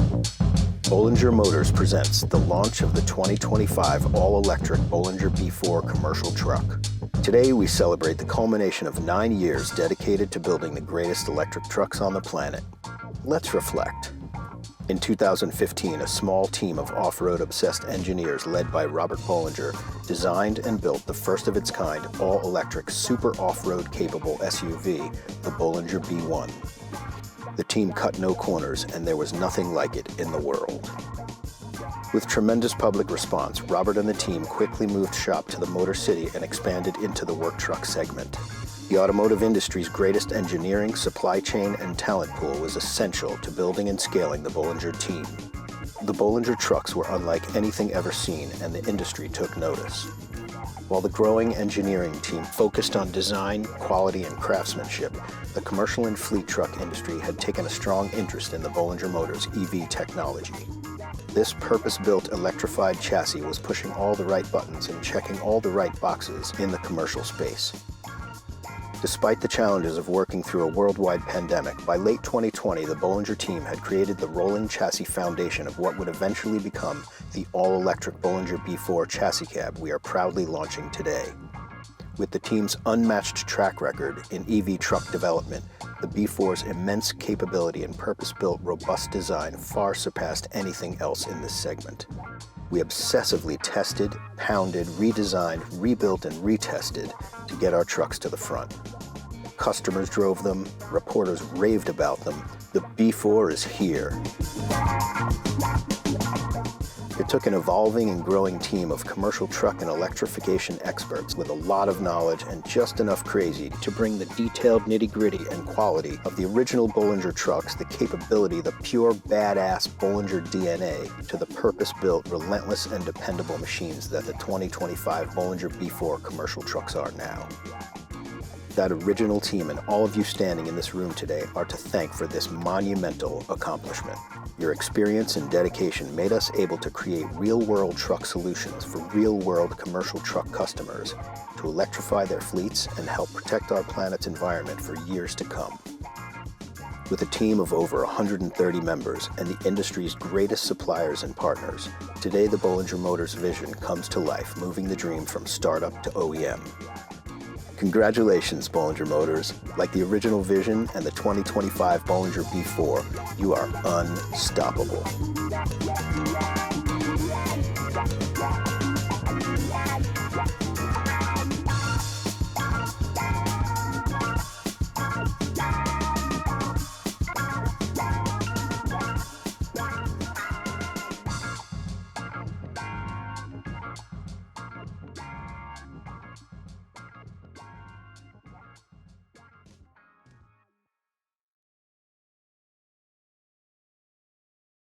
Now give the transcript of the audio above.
Bollinger Motors presents the launch of the 2025 all-electric Bollinger B4 commercial truck. Today, we celebrate the culmination of 9 years dedicated to building the greatest electric trucks on the planet. Let's reflect. In 2015, a small team of off-road obsessed engineers led by Robert Bollinger designed and built the first of its kind all-electric super off-road capable SUV, the Bollinger B1. The team cut no corners, and there was nothing like it in the world. With tremendous public response, Robert and the team quickly moved shop to the Motor City and expanded into the work truck segment. The automotive industry's greatest engineering, supply chain, and talent pool was essential to building and scaling the Bollinger team. The Bollinger trucks were unlike anything ever seen, and the industry took notice. While the growing engineering team focused on design, quality, and craftsmanship, the commercial and fleet truck industry had taken a strong interest in the Bollinger Motors EV technology. This purpose-built electrified chassis was pushing all the right buttons and checking all the right boxes in the commercial space. Despite the challenges of working through a worldwide pandemic, by late 2020, the Bollinger team had created the rolling chassis foundation of what would eventually become the all-electric Bollinger B4 chassis cab we are proudly launching today. With the team's unmatched track record in EV truck development, the B4's immense capability and purpose-built, robust design far surpassed anything else in this segment. We obsessively tested, pounded, redesigned, rebuilt, and retested to get our trucks to the front. Customers drove them, reporters raved about them. The B4 is here. It took an evolving and growing team of commercial truck and electrification experts with a lot of knowledge and just enough crazy to bring the detailed nitty-gritty and quality of the original Bollinger trucks, the capability, the pure badass Bollinger DNA, to the purpose-built, relentless, and dependable machines that the 2025 Bollinger B4 commercial trucks are now. That original team and all of you standing in this room today are to thank for this monumental accomplishment. Your experience and dedication made us able to create real-world truck solutions for real-world commercial truck customers to electrify their fleets and help protect our planet's environment for years to come. With a team of over 130 members and the industry's greatest suppliers and partners, today the Bollinger Motors vision comes to life, moving the dream from startup to OEM. Congratulations, Bollinger Motors. Like the original vision and the 2025 Bollinger B4, you are unstoppable.